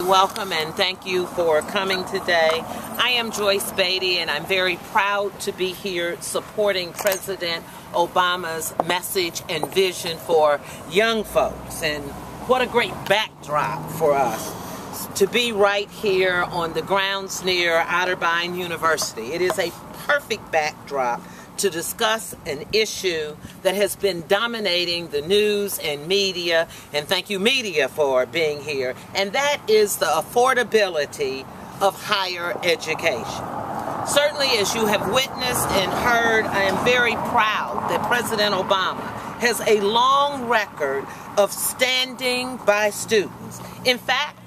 Welcome and thank you for coming today. I am Joyce Beatty and I'm very proud to be here supporting President Obama's message and vision for young folks. And what a great backdrop for us to be right here on the grounds near Otterbein University. It is a perfect backdrop to discuss an issue that has been dominating the news and media, and thank you media for being here, and that is the affordability of higher education. Certainly, as you have witnessed and heard, I am very proud that President Obama has a long record of standing by students. In fact,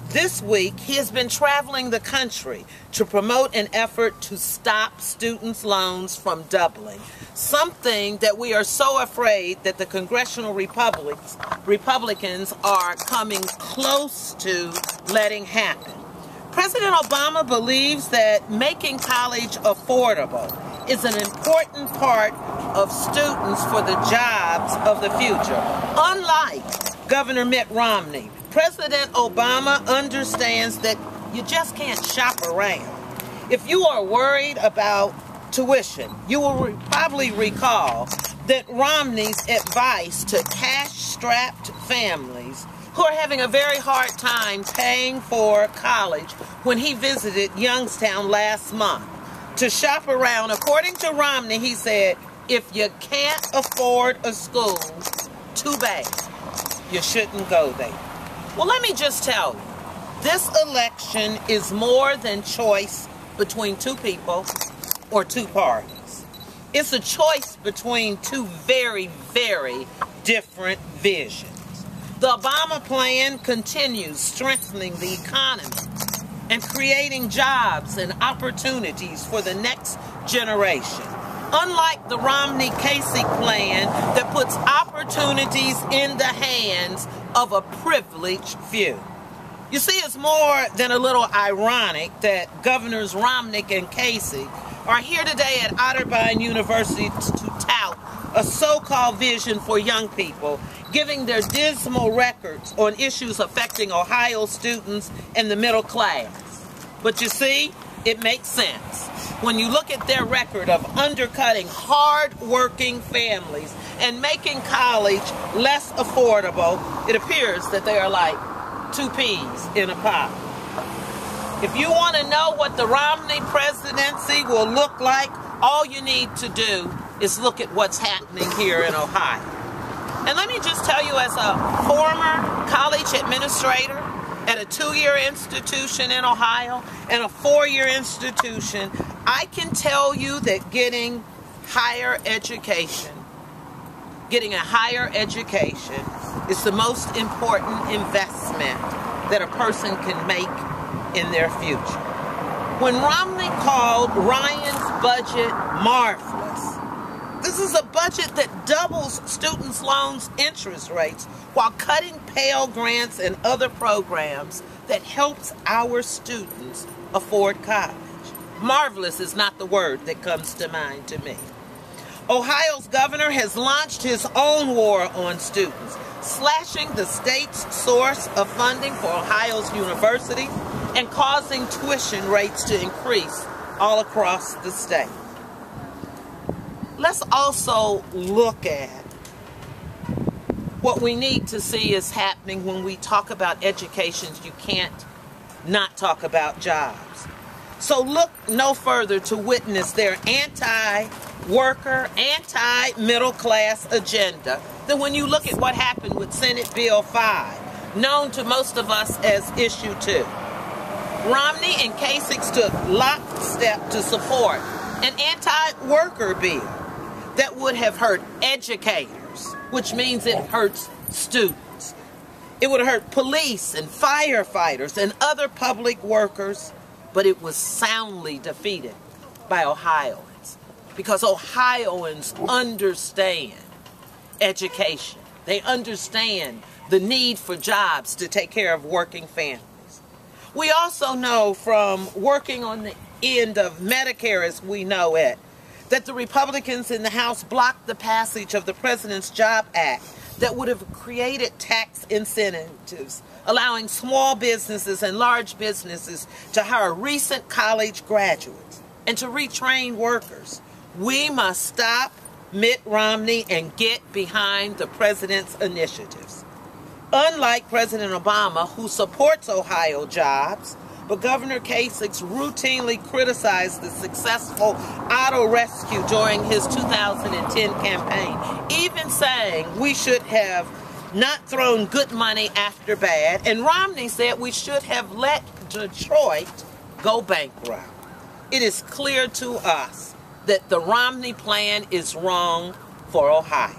this week, he has been traveling the country to promote an effort to stop students' loans from doubling, something that we are so afraid that the congressional Republicans are coming close to letting happen. President Obama believes that making college affordable is an important part of students for the jobs of the future. Unlike Governor Mitt Romney, President Obama understands that you just can't shop around. If you are worried about tuition, you will probably recall that Romney's advice to cash-strapped families who are having a very hard time paying for college when he visited Youngstown last month to shop around. According to Romney, he said, if you can't afford a school, too bad. You shouldn't go there. Well, let me just tell you, this election is more than choice between two people or two parties. It's a choice between two very, very different visions. The Obama plan continues strengthening the economy and creating jobs and opportunities for the next generation. Unlike the Romney-Kasich plan that puts opportunities in the hands of a privileged few. You see, it's more than a little ironic that Governors Romney and Kasich are here today at Otterbein University to tout a so-called vision for young people, giving their dismal records on issues affecting Ohio students and the middle class. But you see, it makes sense. When you look at their record of undercutting hard-working families and making college less affordable, it appears that they are like two peas in a pod. If you want to know what the Romney presidency will look like, all you need to do is look at what's happening here in Ohio. And let me just tell you, as a former college administrator at a 2-year institution in Ohio and a 4-year institution, I can tell you that getting a higher education is the most important investment that a person can make in their future. When Romney called Ryan's budget marvelous, this is a budget that doubles students' loans interest rates while cutting Pell Grants and other programs that helps our students afford college. Marvelous is not the word that comes to mind to me. Ohio's governor has launched his own war on students, slashing the state's source of funding for Ohio's university and causing tuition rates to increase all across the state. Let's also look at what we need to see is happening when we talk about education. You can't not talk about jobs. So look no further to witness their anti-worker, anti-middle class agenda than when you look at what happened with Senate Bill 5, known to most of us as Issue 2. Romney and Kasich took lockstep to support an anti-worker bill that would have hurt educators, which means it hurts students. It would hurt police and firefighters and other public workers, but it was soundly defeated by Ohioans because Ohioans understand education. They understand the need for jobs to take care of working families. We also know from working on the end of Medicare as we know it, that the Republicans in the House blocked the passage of the President's Job Act that would have created tax incentives, allowing small businesses and large businesses to hire recent college graduates and to retrain workers. We must stop Mitt Romney and get behind the president's initiatives. Unlike President Obama, who supports Ohio jobs, but Governor Kasich routinely criticized the successful auto rescue during his 2010 campaign, even saying we should have not thrown good money after bad, and Romney said we should have let Detroit go bankrupt. It is clear to us that the Romney plan is wrong for Ohio.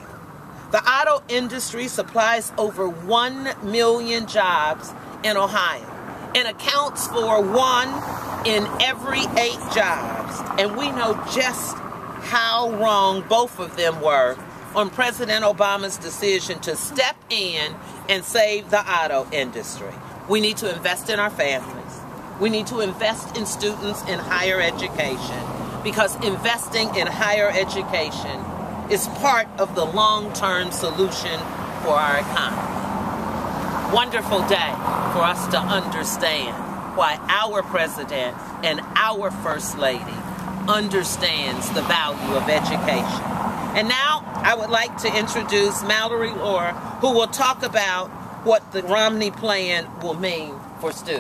The auto industry supplies over 1 million jobs in Ohio and accounts for 1 in every 8 jobs. And we know just how wrong both of them were on President Obama's decision to step in and save the auto industry. We need to invest in our families. We need to invest in students in higher education, because investing in higher education is part of the long-term solution for our economy. Wonderful day for us to understand why our president and our first lady understands the value of education. And now I would like to introduce Molly Loar, who will talk about what the Romney plan will mean for students.